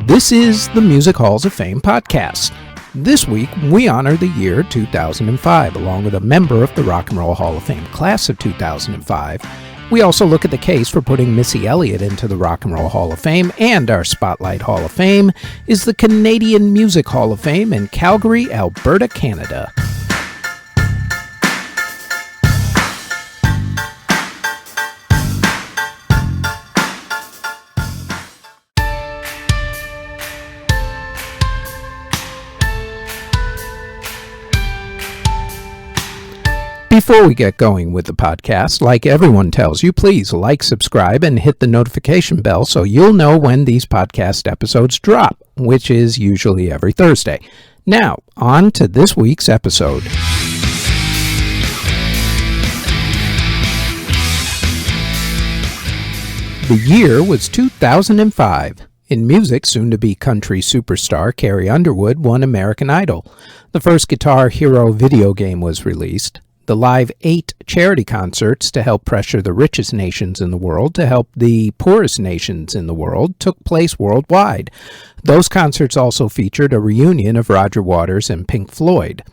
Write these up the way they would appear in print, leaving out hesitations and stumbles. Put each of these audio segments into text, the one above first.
This is the Music Halls of Fame podcast. This week, we honor the year 2005, along with a member of the Rock and Roll Hall of Fame class of 2005. We also look at the case for putting Missy Elliott into the Rock and Roll Hall of Fame, and our Spotlight Hall of Fame is the Canadian Music Hall of Fame in Calgary, Alberta, Canada. Before we get going with the podcast, like everyone tells you, please like, subscribe, and hit the notification bell so you'll know when these podcast episodes drop, which is usually every Thursday. Now, on to this week's episode. The year was 2005. In music, soon-to-be country superstar Carrie Underwood won American Idol. The first Guitar Hero video game was released. The Live 8 charity concerts to help pressure the richest nations in the world to help the poorest nations in the world took place worldwide. Those concerts also featured a reunion of Roger Waters and Pink Floyd.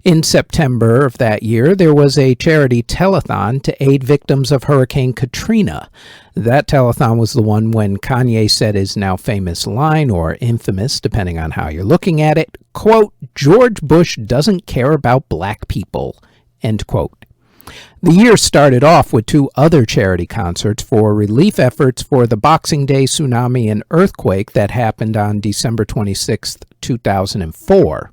In September of that year, there was a charity telethon to aid victims of Hurricane Katrina. That telethon was the one when Kanye said his now famous line, or infamous, depending on how you're looking at it, quote, "George Bush doesn't care about black people." End quote. The year started off with two other charity concerts for relief efforts for the Boxing Day tsunami and earthquake that happened on December 26, 2004.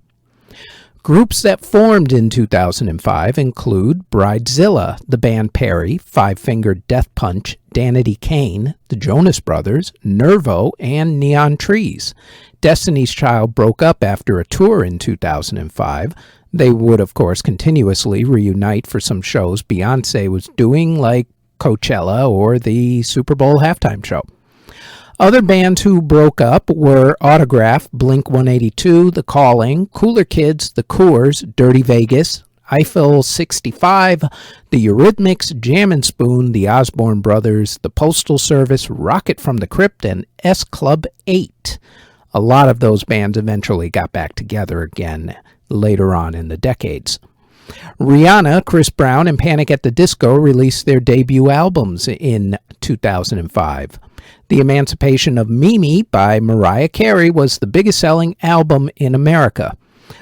Groups that formed in 2005 include Bridezilla, the band Perry, Five Finger Death Punch, Danity Kane, the Jonas Brothers, Nervo, and Neon Trees. Destiny's Child broke up after a tour in 2005. They would, of course, continuously reunite for some shows Beyoncé was doing, like Coachella or the Super Bowl halftime show. Other bands who broke up were Autograph, Blink-182, The Calling, Cooler Kids, The Coors, Dirty Vegas, Eiffel 65, The Eurythmics, Jam & Spoon, The Osborne Brothers, The Postal Service, Rocket from the Crypt, and S Club 8. A lot of those bands eventually got back together again later on in the decades. Rihanna, Chris Brown, and Panic at the Disco released their debut albums in 2005. The Emancipation of Mimi by Mariah Carey was the biggest selling album in America.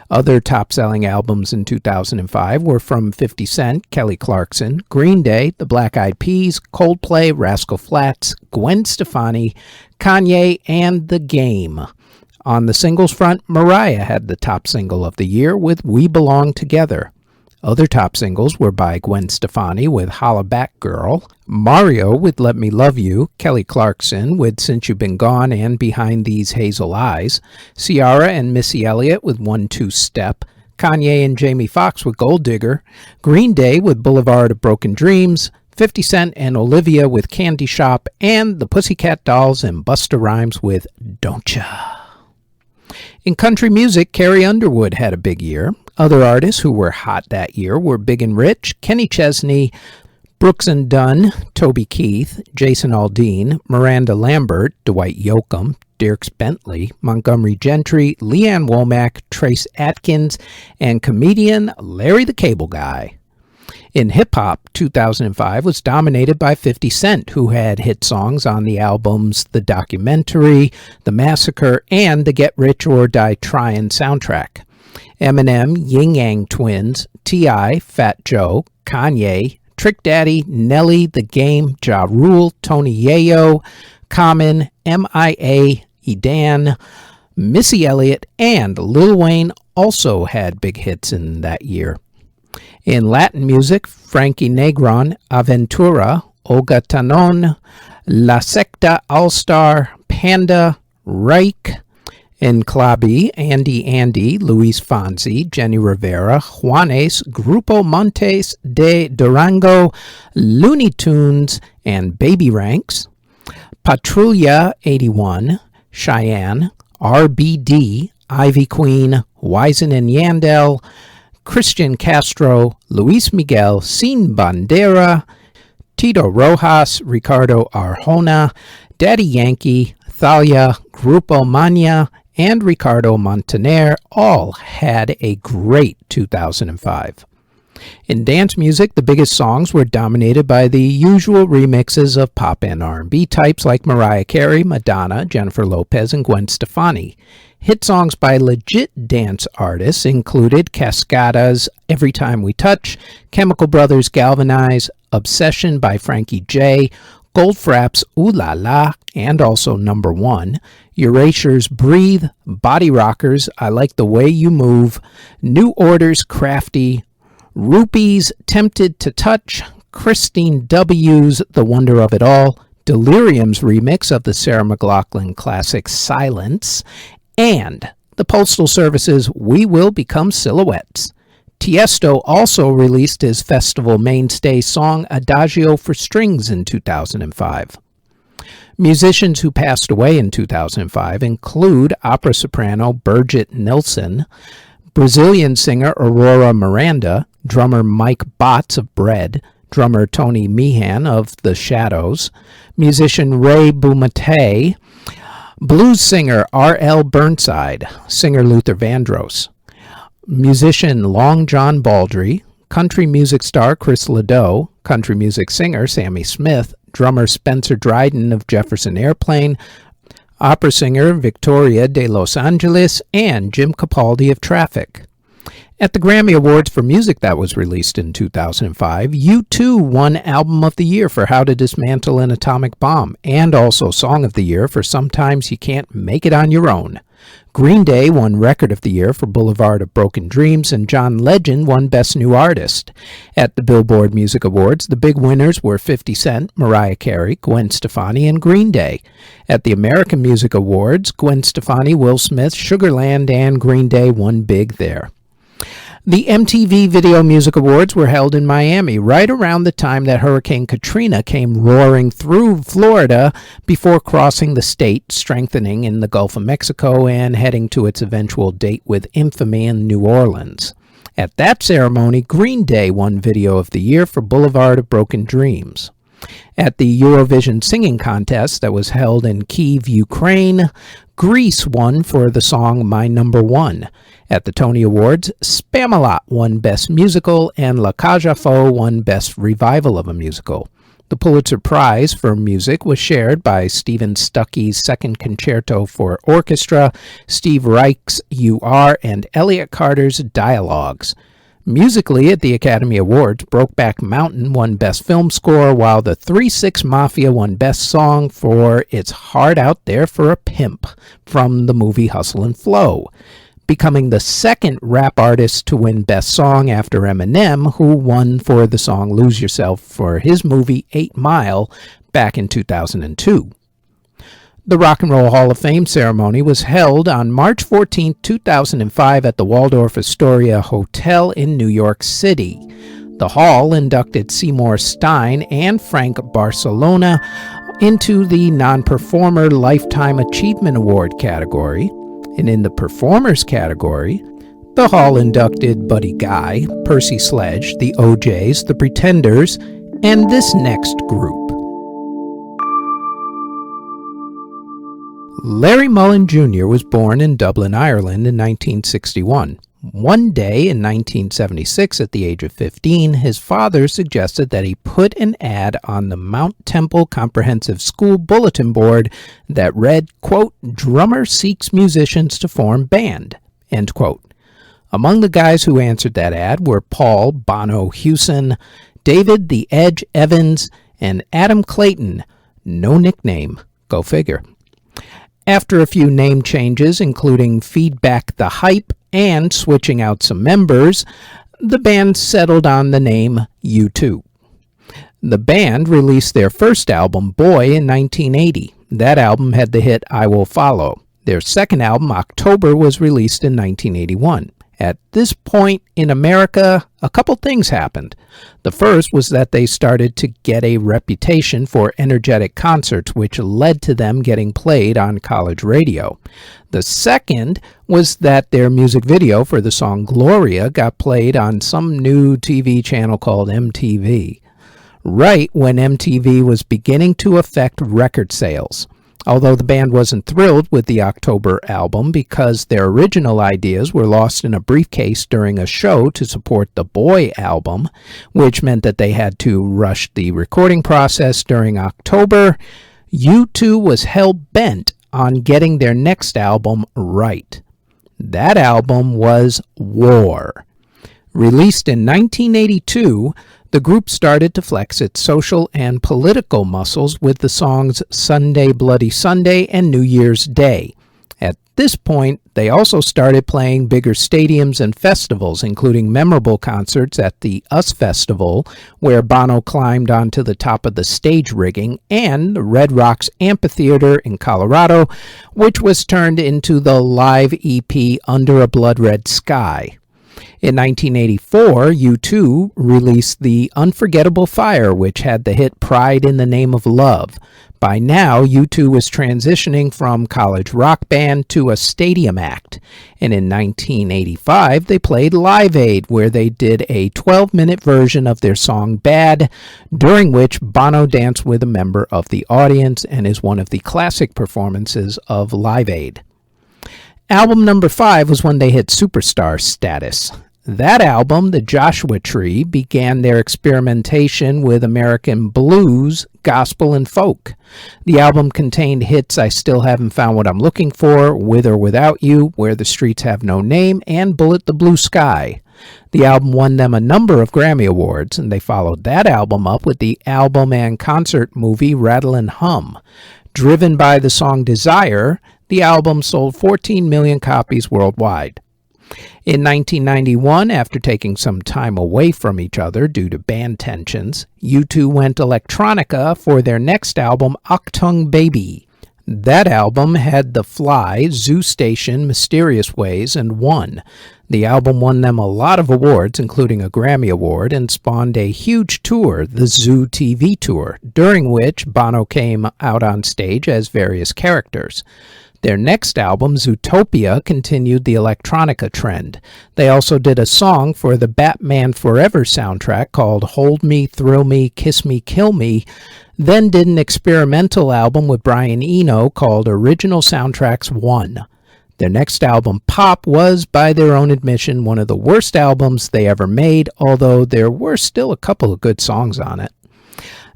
Other top-selling albums in 2005 were from 50 Cent, Kelly Clarkson, Green Day, The Black Eyed Peas, Coldplay, Rascal Flatts, Gwen Stefani, Kanye, and The Game. On the singles front, Mariah had the top single of the year with We Belong Together. Other top singles were by Gwen Stefani with Holla Back Girl, Mario with Let Me Love You, Kelly Clarkson with Since You've Been Gone and Behind These Hazel Eyes, Ciara and Missy Elliott with 1-2 Step, Kanye and Jamie Foxx with Gold Digger, Green Day with Boulevard of Broken Dreams, 50 Cent and Olivia with Candy Shop, and the Pussycat Dolls and Busta Rhymes with Don't Ya. In country music, Carrie Underwood had a big year. Other artists who were hot that year were Big and Rich, Kenny Chesney, Brooks and Dunn, Toby Keith, Jason Aldean, Miranda Lambert, Dwight Yoakam, Dierks Bentley, Montgomery Gentry, Leanne Womack, Trace Atkins, and comedian Larry the Cable Guy. In hip-hop, 2005 was dominated by 50 Cent, who had hit songs on the albums The Documentary, The Massacre, and the Get Rich or Die Tryin' soundtrack. Eminem, Yin Yang Twins, T.I., Fat Joe, Kanye, Trick Daddy, Nelly, The Game, Ja Rule, Tony Yayo, Common, M.I.A., Edan, Missy Elliott, and Lil Wayne also had big hits in that year. In Latin music, Frankie Negron, Aventura, Olga Tanon, La Secta All-Star, Panda, Reich. In Clabby, Andy, Luis Fonsi, Jenny Rivera, Juanes, Grupo Montes de Durango, Looney Tunes, and Baby Ranks. Patrulla 81, Cheyenne, RBD, Ivy Queen, Wisin and Yandel, Christian Castro, Luis Miguel, Sin Bandera, Tito Rojas, Ricardo Arjona, Daddy Yankee, Thalia, Grupo Mania, and Ricardo Montaner all had a great 2005. In dance music, the biggest songs were dominated by the usual remixes of pop and R&B types like Mariah Carey, Madonna, Jennifer Lopez, and Gwen Stefani. Hit songs by legit dance artists included Cascada's Every Time We Touch, Chemical Brothers' Galvanize, Obsession by Frankie J, Goldfrapp's Ooh La La, and also Number One, Erasure's Breathe, Body Rockers, I Like the Way You Move, New Order's Crafty, Rupee's Tempted to Touch, Christine W.'s The Wonder of It All, Delirium's remix of the Sarah McLachlan classic Silence, and the Postal Service's We Will Become Silhouettes. Tiesto also released his festival mainstay song Adagio for Strings in 2005. Musicians who passed away in 2005 include opera soprano Birgit Nilsson, Brazilian singer Aurora Miranda, drummer Mike Botts of Bread, drummer Tony Meehan of The Shadows, musician Ray Bumate, blues singer R.L. Burnside, singer Luther Vandross, musician Long John Baldry, country music star Chris Ledoux, country music singer Sammy Smith, drummer Spencer Dryden of Jefferson Airplane, opera singer Victoria de Los Angeles, and Jim Capaldi of Traffic. At the Grammy Awards for music that was released in 2005, U2 won Album of the Year for How to Dismantle an Atomic Bomb, and also Song of the Year for Sometimes You Can't Make It on Your Own. Green Day won Record of the Year for Boulevard of Broken Dreams, and John Legend won Best New Artist. At the Billboard Music Awards, the big winners were 50 Cent, Mariah Carey, Gwen Stefani, and Green Day. At the American Music Awards, Gwen Stefani, Will Smith, Sugar Land, and Green Day won big there. The MTV Video Music Awards were held in Miami right around the time that Hurricane Katrina came roaring through Florida before crossing the state, strengthening in the Gulf of Mexico, and heading to its eventual date with infamy in New Orleans. At that ceremony, Green Day won Video of the Year for Boulevard of Broken Dreams. At the Eurovision Singing Contest that was held in Kyiv, Ukraine, Greece won for the song My Number One. At the Tony Awards, Spamalot won Best Musical, and La Cage aux Folles won Best Revival of a Musical. The Pulitzer Prize for Music was shared by Stephen Stuckey's Second Concerto for Orchestra, Steve Reich's You Are, and Elliot Carter's Dialogues. Musically, at the Academy Awards, Brokeback Mountain won Best Film Score, while the 3-6 Mafia won Best Song for It's Hard Out There for a Pimp from the movie Hustle and Flow, becoming the second rap artist to win Best Song after Eminem, who won for the song Lose Yourself for his movie 8 Mile back in 2002. The Rock and Roll Hall of Fame ceremony was held on March 14, 2005 at the Waldorf Astoria Hotel in New York City. The hall inducted Seymour Stein and Frank Barcelona into the Non-Performer Lifetime Achievement Award category, and in the Performers category, the hall inducted Buddy Guy, Percy Sledge, the OJs, the Pretenders, and this next group. Larry Mullen Jr. was born in Dublin, Ireland in 1961. One day in 1976, at the age of 15, his father suggested that he put an ad on the Mount Temple Comprehensive School bulletin board that read, quote, "Drummer seeks musicians to form band," end quote. Among the guys who answered that ad were Paul Bono Hewson, David the Edge Evans, and Adam Clayton. No nickname. Go figure. After a few name changes, including Feedback the Hype and switching out some members, the band settled on the name U2. The band released their first album, Boy, in 1980. That album had the hit I Will Follow. Their second album, October, was released in 1981. At this point in America, a couple things happened. The first was that they started to get a reputation for energetic concerts, which led to them getting played on college radio. The second was that their music video for the song Gloria got played on some new TV channel called MTV, right when MTV was beginning to affect record sales. Although the band wasn't thrilled with the October album because their original ideas were lost in a briefcase during a show to support the Boy album, which meant that they had to rush the recording process during October, U2 was hell-bent on getting their next album right. That album was War. Released in 1982, the group started to flex its social and political muscles with the songs Sunday Bloody Sunday and New Year's Day. At this point, they also started playing bigger stadiums and festivals, including memorable concerts at the US Festival, where Bono climbed onto the top of the stage rigging, and Red Rocks Amphitheater in Colorado, which was turned into the live EP Under a Blood Red Sky. In 1984, U2 released The Unforgettable Fire, which had the hit Pride in the Name of Love. By now, U2 was transitioning from college rock band to a stadium act, and in 1985 they played Live Aid, where they did a 12-minute version of their song Bad, during which Bono danced with a member of the audience and is one of the classic performances of Live Aid. Album number 5 was when they hit superstar status. That album, The Joshua Tree, began their experimentation with American blues, gospel, and folk. The album contained hits I Still Haven't Found What I'm Looking For, With or Without You, Where the Streets Have No Name, and Bullet the Blue Sky. The album won them a number of Grammy Awards, and they followed that album up with the album and concert movie Rattle and Hum. Driven by the song Desire, the album sold 14 million copies worldwide. In 1991, after taking some time away from each other due to band tensions, U2 went electronica for their next album, Achtung Baby. That album had The Fly, Zoo Station, Mysterious Ways, and won. The album won them a lot of awards, including a Grammy Award, and spawned a huge tour, the Zoo TV Tour, during which Bono came out on stage as various characters. Their next album, Zootopia, continued the electronica trend. They also did a song for the Batman Forever soundtrack called Hold Me, Thrill Me, Kiss Me, Kill Me, then did an experimental album with Brian Eno called Original Soundtracks 1. Their next album, Pop, was, by their own admission, one of the worst albums they ever made, although there were still a couple of good songs on it.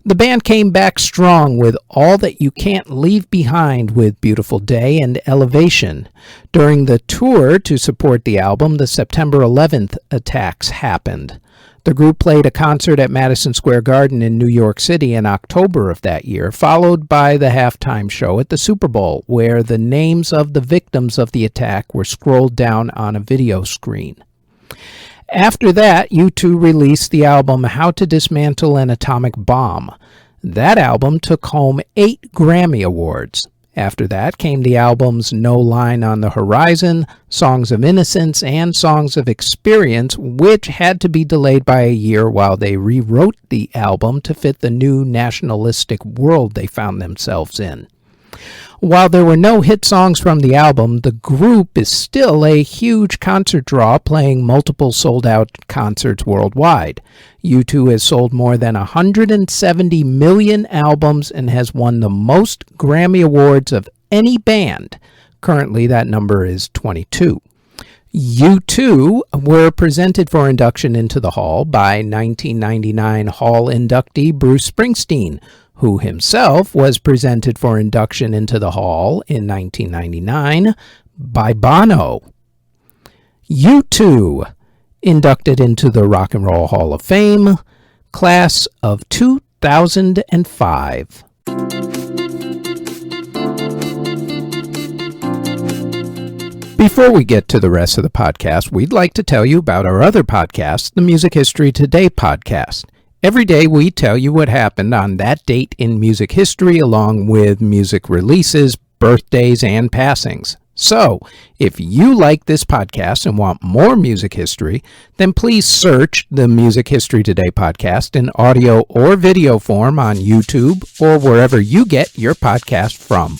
The band came back strong with All That You Can't Leave Behind with Beautiful Day and Elevation. During the tour to support the album, the September 11th attacks happened. The group played a concert at Madison Square Garden in New York City in October of that year, followed by the halftime show at the Super Bowl, where the names of the victims of the attack were scrolled down on a video screen. After that, U2 released the album How to Dismantle an Atomic Bomb. That album took home 8 Grammy Awards. After that came the albums No Line on the Horizon, Songs of Innocence, and Songs of Experience, which had to be delayed by a year while they rewrote the album to fit the new nationalistic world they found themselves in. While there were no hit songs from the album, the group is still a huge concert draw, playing multiple sold-out concerts worldwide. U2 has sold more than 170 million albums and has won the most Grammy Awards of any band. Currently, that number is 22. U2 were presented for induction into the Hall by 1999 Hall inductee Bruce Springsteen, who himself was presented for induction into the Hall in 1999 by Bono. U2 inducted into the Rock and Roll Hall of Fame, class of 2005. Before we get to the rest of the podcast, we'd like to tell you about our other podcast, the Music History Today podcast. Every day we tell you what happened on that date in music history, along with music releases, birthdays, and passings. So, if you like this podcast and want more music history, then please search the Music History Today podcast in audio or video form on YouTube or wherever you get your podcast from.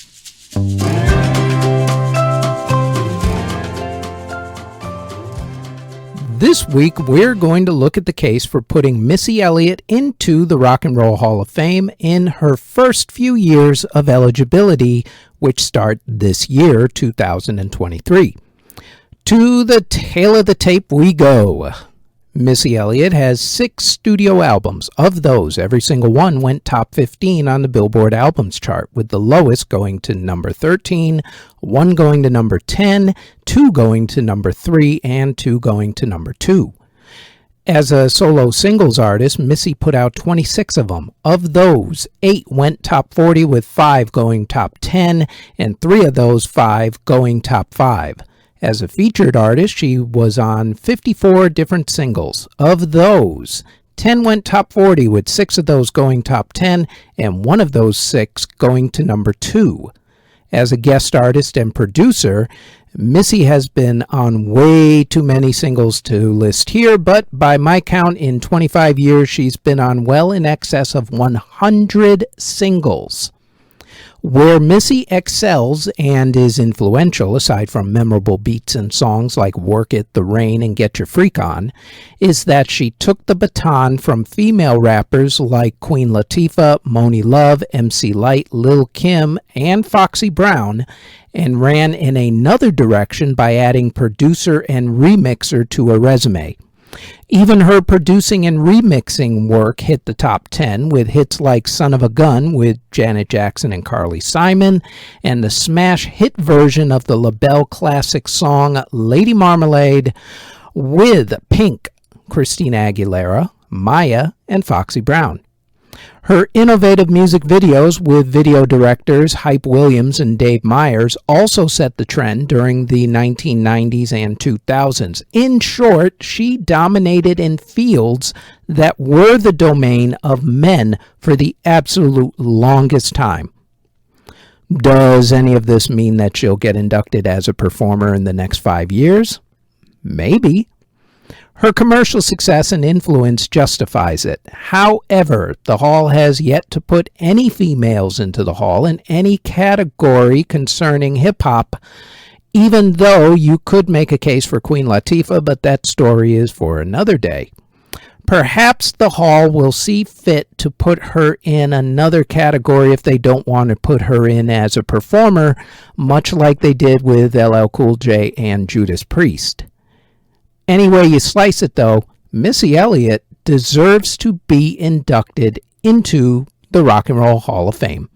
This week, we're going to look at the case for putting Missy Elliott into the Rock and Roll Hall of Fame in her first few years of eligibility, which start this year, 2023. To the tail of the tape we go. Missy Elliott has 6 studio albums. Of those, every single one went top 15 on the Billboard Albums chart, with the lowest going to number 13, 1 going to number 10, 2 going to number 3, and 2 going to number 2. As a solo singles artist, Missy put out 26 of them. Of those, 8 went top 40, with 5 going top 10, and 3 of those 5 going top 5. As a featured artist, she was on 54 different singles. Of those, 10 went top 40, with 6 of those going top 10, and 1 of those 6 going to number 2. As a guest artist and producer, Missy has been on way too many singles to list here, but by my count, in 25 years, she's been on well in excess of 100 singles. Where Missy excels and is influential, aside from memorable beats and songs like Work It, The Rain, and Get Your Freak On, is that she took the baton from female rappers like Queen Latifah, Moni Love, MC Lyte, Lil' Kim, and Foxy Brown, and ran in another direction by adding producer and remixer to her resume. Even her producing and remixing work hit the top 10 with hits like Son of a Gun with Janet Jackson and Carly Simon, and the smash hit version of the LaBelle classic song Lady Marmalade with Pink, Christina Aguilera, Maya, and Foxy Brown. Her innovative music videos with video directors Hype Williams and Dave Meyers also set the trend during the 1990s and 2000s. In short, she dominated in fields that were the domain of men for the absolute longest time. Does any of this mean that she'll get inducted as a performer in the next 5 years? Maybe. Her commercial success and influence justifies it. However, the Hall has yet to put any females into the Hall in any category concerning hip-hop, even though you could make a case for Queen Latifah, but that story is for another day. Perhaps the Hall will see fit to put her in another category if they don't want to put her in as a performer, much like they did with LL Cool J and Judas Priest. Any way you slice it, though, Missy Elliott deserves to be inducted into the Rock and Roll Hall of Fame.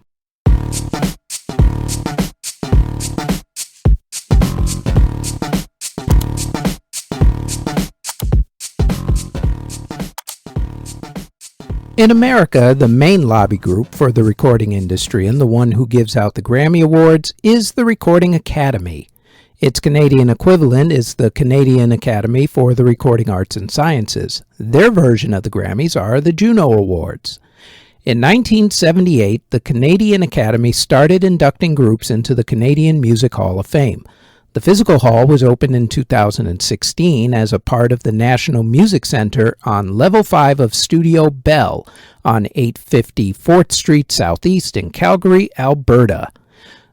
In America, the main lobby group for the recording industry and the one who gives out the Grammy Awards is the Recording Academy. Its Canadian equivalent is the Canadian Academy for the Recording Arts and Sciences. Their version of the Grammys are the Juno Awards. In 1978, the Canadian Academy started inducting groups into the Canadian Music Hall of Fame. The physical hall was opened in 2016 as a part of the National Music Center on Level 5 of Studio Bell on 850 4th Street Southeast in Calgary, Alberta.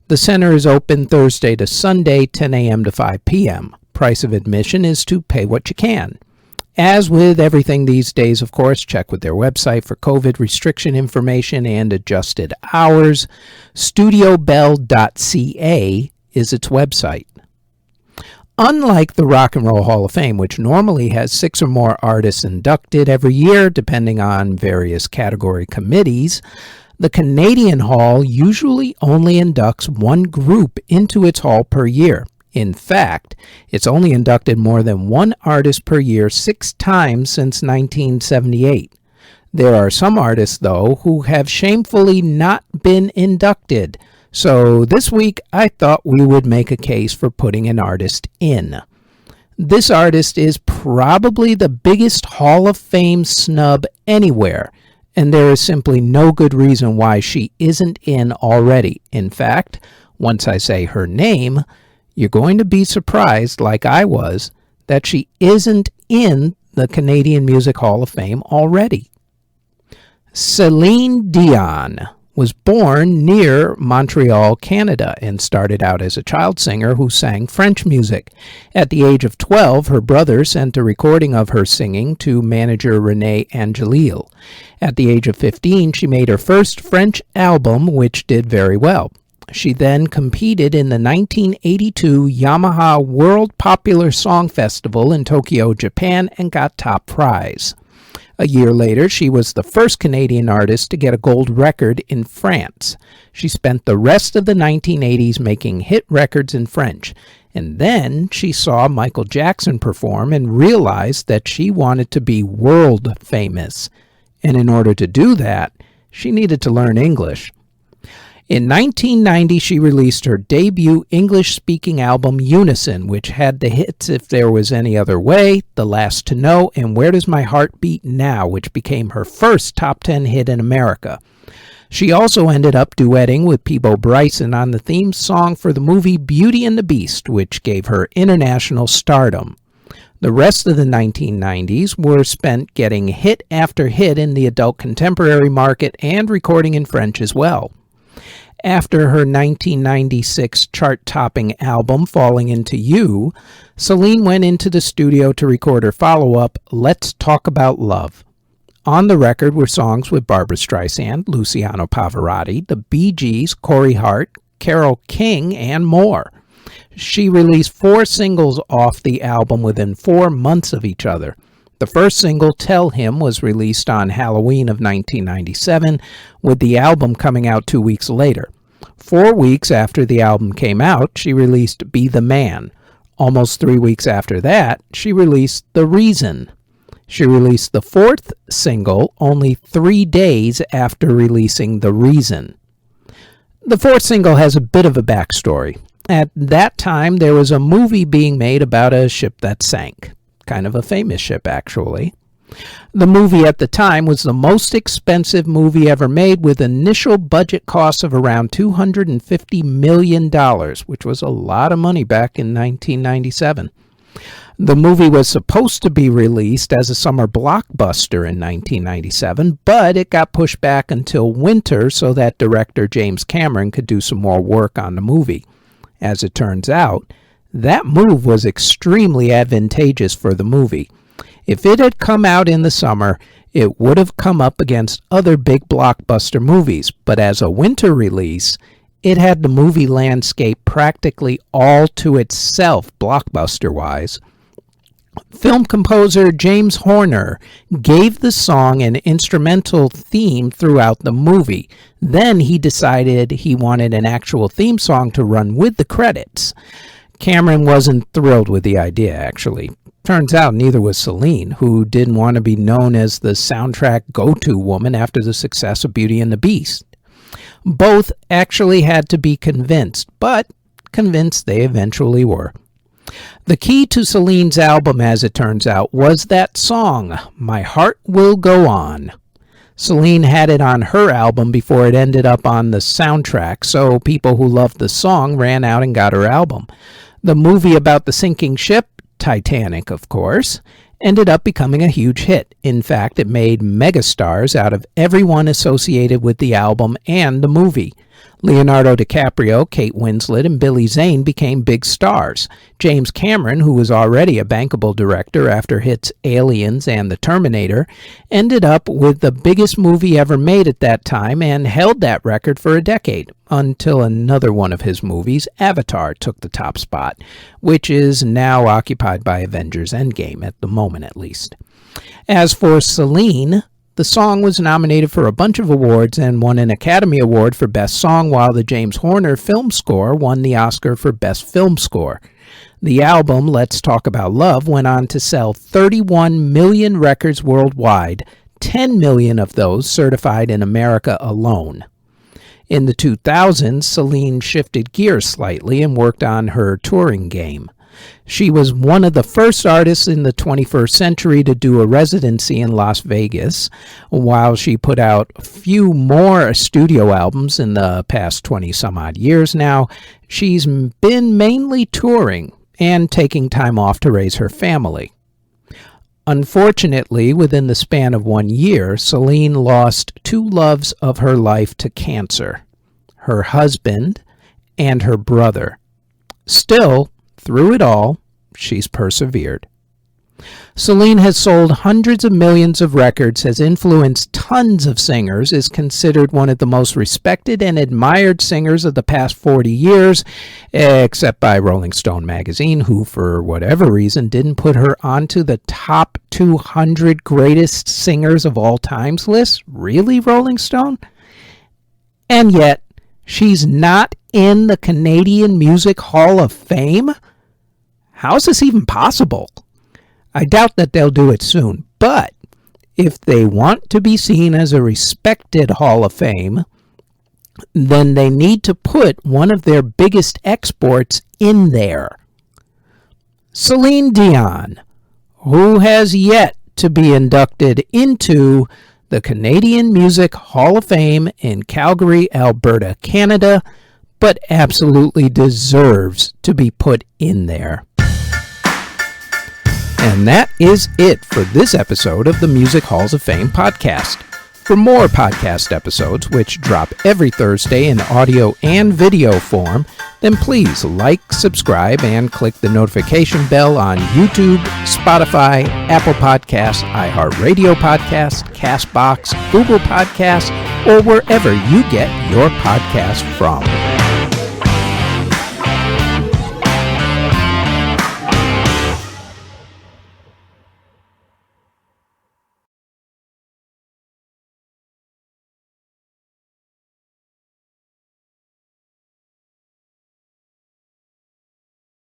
The center is open Thursday to Sunday, 10 a.m. to 5 p.m. Price of admission is to pay what you can. As with everything these days, of course, check with their website for COVID restriction information and adjusted hours. StudioBell.ca is its website. Unlike the Rock and Roll Hall of Fame, which normally has 6 or more artists inducted every year, depending on various category committees, the Canadian Hall usually only inducts 1 group into its hall per year. In fact, it's only inducted more than 1 artist per year 6 times since 1978. There are some artists, though, who have shamefully not been inducted. So this week, I thought we would make a case for putting an artist in. This artist is probably the biggest Hall of Fame snub anywhere, and there is simply no good reason why she isn't in already. In fact, once I say her name, you're going to be surprised, like I was, that she isn't in the Canadian Music Hall of Fame already. Celine Dion was born near Montreal, Canada, and started out as a child singer who sang French music. At the age of 12, her brother sent a recording of her singing to manager René Angelil. At the age of 15, she made her first French album, which did very well. She then competed in the 1982 Yamaha World Popular Song Festival in Tokyo, Japan, and got top prize. A year later, she was the first Canadian artist to get a gold record in France. She spent the rest of the 1980s making hit records in French, and then she saw Michael Jackson perform and realized that she wanted to be world famous. And in order to do that, she needed to learn English. In 1990, she released her debut English-speaking album, Unison, which had the hits If There Was Any Other Way, The Last to Know, and Where Does My Heart Beat Now, which became her first top 10 hit in America. She also ended up duetting with Peabo Bryson on the theme song for the movie Beauty and the Beast, which gave her international stardom. The rest of the 1990s were spent getting hit after hit in the adult contemporary market and recording in French as well. After her 1996 chart-topping album, Falling Into You, Celine went into the studio to record her follow-up, Let's Talk About Love. On the record were songs with Barbra Streisand, Luciano Pavarotti, the Bee Gees, Corey Hart, Carole King, and more. She released 4 singles off the album within 4 months of each other. The first single, Tell Him, was released on Halloween of 1997, with the album coming out 2 weeks later. 4 weeks after the album came out, she released Be the Man. Almost 3 weeks after that, she released The Reason. She released the 4th single only 3 days after releasing The Reason. The 4th single has a bit of a backstory. At that time, there was a movie being made about a ship that sank. Kind of a famous ship, actually. The movie at the time was the most expensive movie ever made, with initial budget costs of around $250 million, which was a lot of money back in 1997. The movie was supposed to be released as a summer blockbuster in 1997, but it got pushed back until winter so that director James Cameron could do some more work on the movie. As it turns out, that move was extremely advantageous for the movie. If it had come out in the summer, it would have come up against other big blockbuster movies, but as a winter release, it had the movie landscape practically all to itself, blockbuster-wise. Film composer James Horner gave the song an instrumental theme throughout the movie. Then he decided he wanted an actual theme song to run with the credits. Cameron wasn't thrilled with the idea, actually. Turns out neither was Celine, who didn't want to be known as the soundtrack go-to woman after the success of Beauty and the Beast. Both actually had to be convinced, but convinced they eventually were. The key to Celine's album, as it turns out, was that song, My Heart Will Go On. Celine had it on her album before it ended up on the soundtrack, so people who loved the song ran out and got her album. The movie about the sinking ship, Titanic, of course, ended up becoming a huge hit. In fact, it made megastars out of everyone associated with the album and the movie. Leonardo DiCaprio, Kate Winslet, and Billy Zane became big stars. James Cameron, who was already a bankable director after hits Aliens and The Terminator, ended up with the biggest movie ever made at that time and held that record for a decade, until another one of his movies, Avatar, took the top spot, which is now occupied by Avengers Endgame, at the moment at least. As for Celine, the song was nominated for a bunch of awards and won an Academy Award for Best Song, while the James Horner film score won the Oscar for Best Film Score. The album, Let's Talk About Love, went on to sell 31 million records worldwide, 10 million of those certified in America alone. In the 2000s, Celine shifted gears slightly and worked on her touring game. She was one of the first artists in the 21st century to do a residency in Las Vegas. While she put out a few more studio albums in the past 20-some-odd years now, she's been mainly touring and taking time off to raise her family. Unfortunately, within the span of 1 year, Celine lost two loves of her life to cancer, her husband and her brother. Still, through it all, she's persevered. Celine has sold hundreds of millions of records, has influenced tons of singers, is considered one of the most respected and admired singers of the past 40 years, except by Rolling Stone magazine, who, for whatever reason, didn't put her onto the top 200 greatest singers of all times list. Really, Rolling Stone? And yet, she's not in the Canadian Music Hall of Fame? How is this even possible? I doubt that they'll do it soon, but if they want to be seen as a respected Hall of Fame, then they need to put one of their biggest exports in there. Celine Dion, who has yet to be inducted into the Canadian Music Hall of Fame in Calgary, Alberta, Canada, but absolutely deserves to be put in there. And that is it for this episode of the Music Halls of Fame podcast. For more podcast episodes, which drop every Thursday in audio and video form, then please like, subscribe, and click the notification bell on YouTube, Spotify, Apple Podcasts, iHeartRadio Podcasts, CastBox, Google Podcasts, or wherever you get your podcasts from.